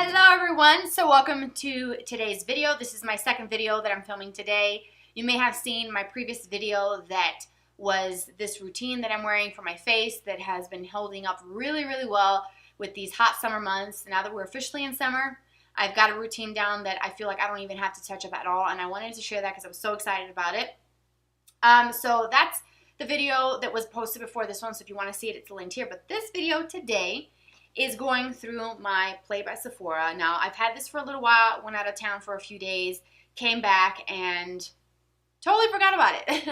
Hello everyone, so welcome to today's video. This is my second video that I'm filming today. You may have seen my previous video that was this routine that I'm wearing for my face that has been holding up really well with these hot summer months. Now that we're officially in summer, I've got a routine down that I feel like I don't even have to touch up at all, and I wanted to share that because I was so excited about it. So that's the video that was posted before this one, so if you want to see it, it's linked here. But this video today is going through my Play by Sephora. Now, I've had this for a little while, went out of town for a few days, came back, and totally forgot about it.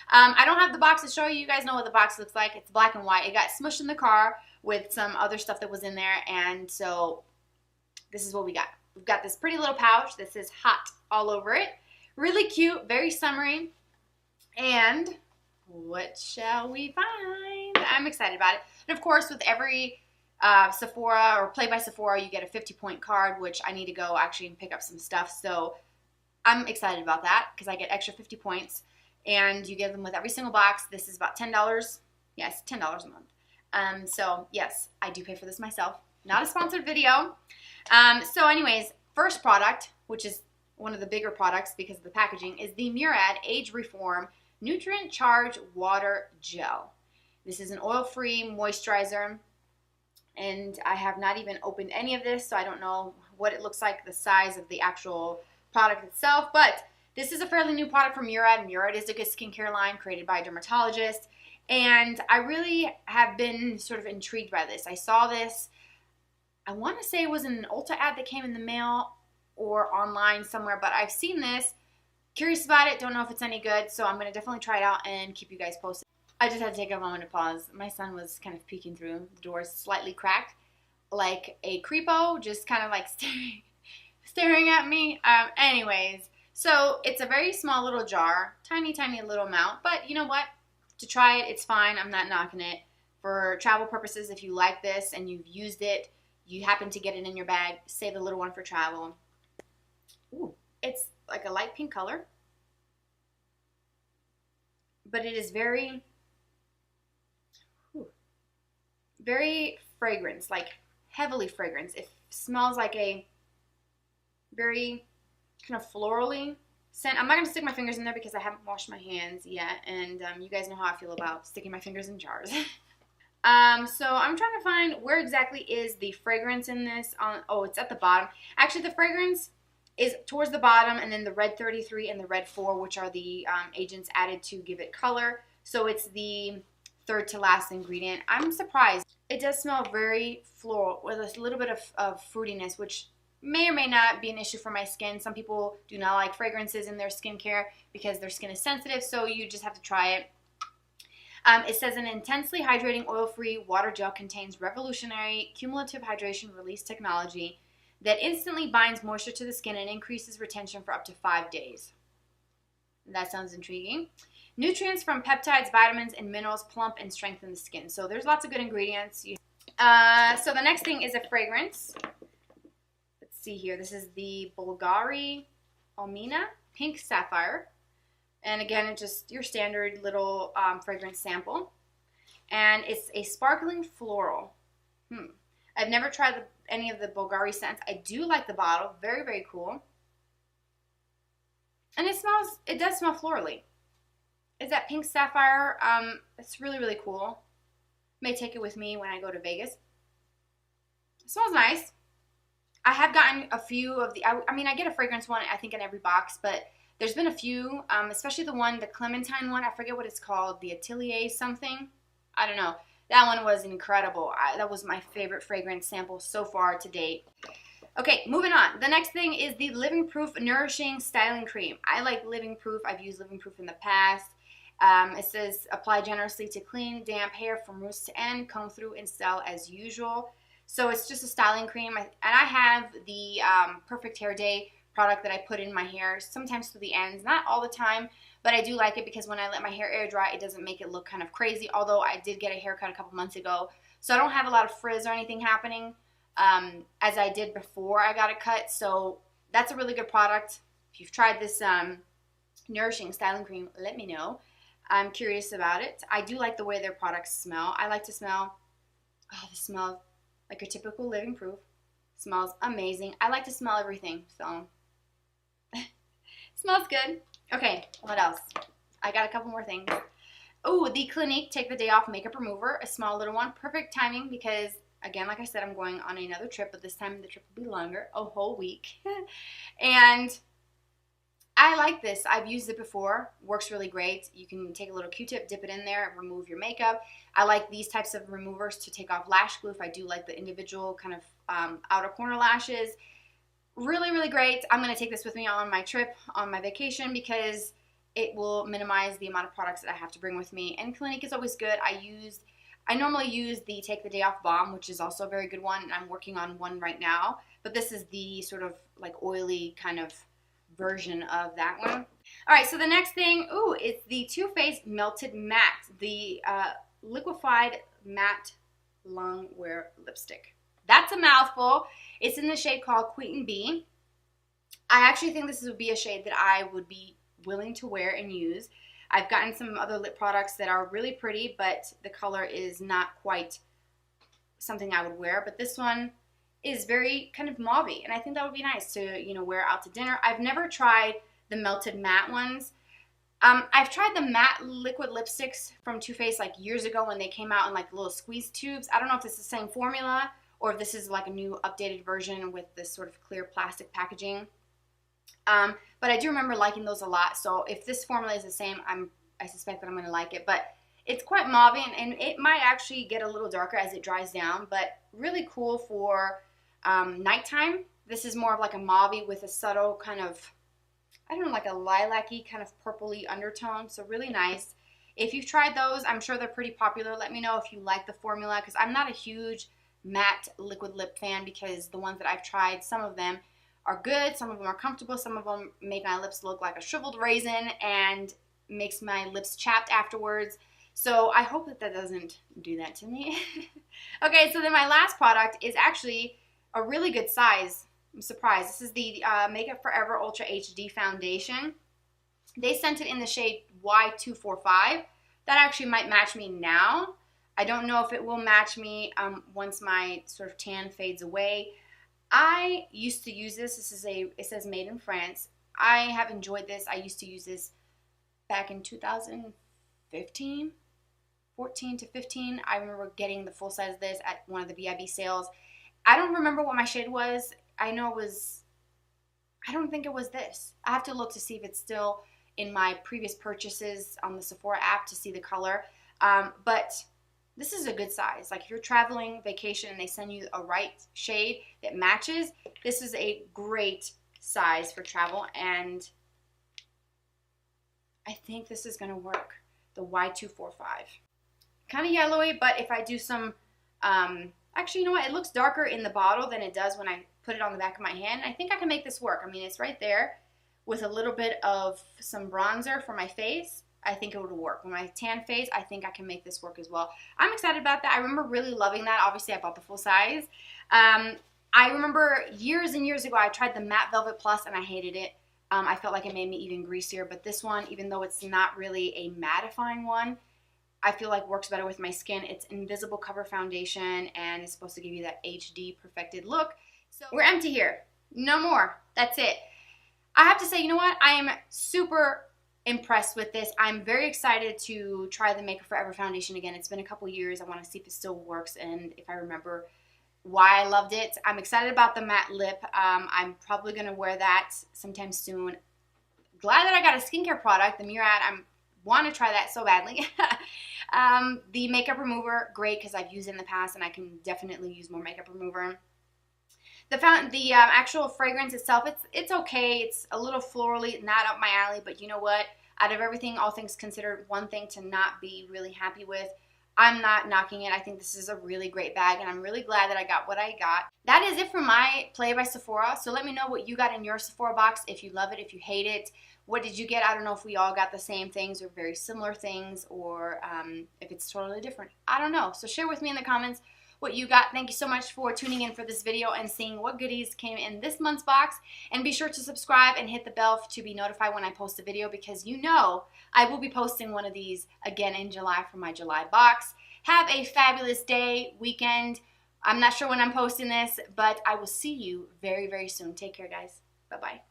I don't have the box to show you. You guys know what the box looks like. It's black and white. It got smushed in the car with some other stuff that was in there, and so this is what we got. We've got this pretty little pouch that says hot all over it. Really cute, very summery, and what shall we find? I'm excited about it. And of course, with every Sephora or Play by Sephora, you get a 50-point card, which I need to go actually and pick up some stuff. So I'm excited about that because I get extra 50 points, and you get them with every single box. This is about $10. Yes, $10 a month. So yes, I do pay for this myself. Not a sponsored video. So anyways, first product, which is one of the bigger products because of the packaging, is the Murad Age Reform Nutrient Charge Water Gel. This is an oil-free moisturizer, and I have not even opened any of this, so I don't know what it looks like, the size of the actual product itself, but this is a fairly new product from Murad. Murad is a good skincare line created by a dermatologist, and I really have been sort of intrigued by this. I saw this, I want to say it was an Ulta ad that came in the mail or online somewhere, but I've seen this, curious about it, don't know if it's any good, so I'm going to definitely try it out and keep you guys posted. I just had to take a moment to pause. My son was kind of peeking through. The door is slightly cracked, like a creepo, just kind of like staring at me. Anyways, so it's a very small little jar, tiny little amount, but you know what? To try it, it's fine. I'm not knocking it. For travel purposes, if you like this and you've used it, you happen to get it in your bag, save the little one for travel. Ooh, it's like a light pink color, but it is very fragrance, like heavily fragrance. It smells like a very kind of florally scent. I'm not going to stick my fingers in there because I haven't washed my hands yet, and you guys know how I feel about sticking my fingers in jars. So I'm trying to find where exactly is the fragrance in this. Oh, it's at the bottom. Actually, the fragrance is towards the bottom, and then the red 33 and the red 4, which are the agents added to give it color. So it's the third to last ingredient. I'm surprised. It does smell very floral with a little bit of fruitiness, which may or may not be an issue for my skin. Some people do not like fragrances in their skincare because their skin is sensitive, so you just have to try it. It says an intensely hydrating oil-free water gel contains revolutionary cumulative hydration release technology that instantly binds moisture to the skin and increases retention for up to 5 days. That sounds intriguing. Nutrients from peptides, vitamins, and minerals plump and strengthen the skin. So there's lots of good ingredients. So the next thing is a fragrance. Let's see here. This is the Bulgari Almina Pink Sapphire. And again, it's just your standard little fragrance sample. And it's a sparkling floral. I've never tried any of the Bulgari scents. I do like the bottle. Very cool. And it does smell florally. Is that pink sapphire? It's really cool. May take it with me when I go to Vegas. It smells nice. I have gotten a few of the, I mean, I get a fragrance one, I think, in every box, but there's been a few, especially the Clementine one. I forget what it's called, the Atelier something. I don't know. That one was incredible. That was my favorite fragrance sample so far to date. Okay, moving on. The next thing is the Living Proof Nourishing Styling Cream. I like Living Proof. I've used Living Proof in the past. It says apply generously to clean, damp hair from roots to end, comb through and style as usual. So it's just a styling cream, and I have the Perfect Hair Day product that I put in my hair, sometimes to the ends, not all the time, but I do like it because when I let my hair air dry, it doesn't make it look kind of crazy, although I did get a haircut a couple months ago, so I don't have a lot of frizz or anything happening as I did before I got it cut, so that's a really good product. If you've tried this nourishing styling cream, let me know. I'm curious about it. I do like the way their products smell. I like to smell, oh, they smell like your typical Living Proof. Smells amazing. I like to smell everything, so smells good. Okay, what else? I got a couple more things. Oh, the Clinique Take the Day Off Makeup Remover, a small little one. Perfect timing because, again, like I said, I'm going on another trip, but this time the trip will be longer, a whole week. And I like this. I've used it before. Works really great. You can take a little Q-tip, dip it in there, remove your makeup. I like these types of removers to take off lash glue if I do like the individual kind of outer corner lashes. Really, really great. I'm going to take this with me on my trip, on my vacation, because it will minimize the amount of products that I have to bring with me. And Clinique is always good. I normally use the Take the Day Off Balm, which is also a very good one, and I'm working on one right now. But this is the sort of like oily kind of version of that one. All right, so the next thing, it's the Too Faced Melted Matte, the liquefied matte longwear lipstick. That's a mouthful. It's in the shade called Queen Bee. I actually think this would be a shade that I would be willing to wear and use. I've gotten some other lip products that are really pretty, but the color is not quite something I would wear. But this one is very kind of mauvey, and I think that would be nice to, you know, wear out to dinner. I've never tried the melted matte ones. I've tried the matte liquid lipsticks from Too Faced like years ago when they came out in like little squeeze tubes. I don't know if it's the same formula or if this is like a new updated version with this sort of clear plastic packaging. But I do remember liking those a lot. So if this formula is the same, I suspect that I'm going to like it. But it's quite mauve, and it might actually get a little darker as it dries down. But really cool for nighttime. This is more of like a mauve with a subtle kind of, I don't know, like a lilac-y kind of purpley undertone. So really nice. If you've tried those, I'm sure they're pretty popular. Let me know if you like the formula, because I'm not a huge matte liquid lip fan, because the ones that I've tried, some of them are good, some of them are comfortable, some of them make my lips look like a shriveled raisin and makes my lips chapped afterwards. So I hope that that doesn't do that to me. Okay, so then my last product is actually a really good size. I'm surprised. This is the Makeup Forever Ultra HD Foundation. They sent it in the shade Y245. That actually might match me now. I don't know if it will match me once my sort of tan fades away. I used to use this. It says made in France. I have enjoyed this. I used to use this back in 2015, 14 to 15. I remember getting the full size of this at one of the BIB sales. I don't remember what my shade was. I know it was, I don't think it was this. I have to look to see if it's still in my previous purchases on the Sephora app to see the color. But this is a good size. Like if you're traveling, vacation, and they send you a right shade that matches, this is a great size for travel, and I think this is going to work. The Y245. Kind of yellowy, but if I do some, actually, you know what? It looks darker in the bottle than it does when I put it on the back of my hand. I think I can make this work. I mean, it's right there with a little bit of some bronzer for my face. I think it would work. When my tan fades, I think I can make this work as well. I'm excited about that. I remember really loving that. Obviously, I bought the full size. I remember years and years ago, I tried the Matte Velvet Plus, and I hated it. I felt like it made me even greasier. But this one, even though it's not really a mattifying one, I feel like works better with my skin. It's invisible cover foundation, and it's supposed to give you that HD perfected look. So we're empty here. No more. That's it. I have to say, you know what? I am super impressed with this. I'm very excited to try the Makeup Forever foundation again. It's been a couple years. I want to see if it still works and if I remember why I loved it. I'm excited about the matte lip. I'm probably going to wear that sometime soon. Glad that I got a skincare product, the Murad. I want to try that so badly. The makeup remover, great, because I've used it in the past and I can definitely use more makeup remover. The actual fragrance itself, it's okay. It's a little florally, not up my alley, but you know what? Out of everything, all things considered, one thing to not be really happy with, I'm not knocking it. I think this is a really great bag, and I'm really glad that I got what I got. That is it for my Play by Sephora. So let me know what you got in your Sephora box, if you love it, if you hate it. What did you get? I don't know if we all got the same things or very similar things, or if it's totally different. I don't know. So share with me in the comments what you got. Thank you so much for tuning in for this video and seeing what goodies came in this month's box. And be sure to subscribe and hit the bell to be notified when I post a video, because you know I will be posting one of these again in July for my July box. Have a fabulous day, weekend, I'm not sure when I'm posting this, but I will see you very, very soon. Take care, guys. Bye-bye.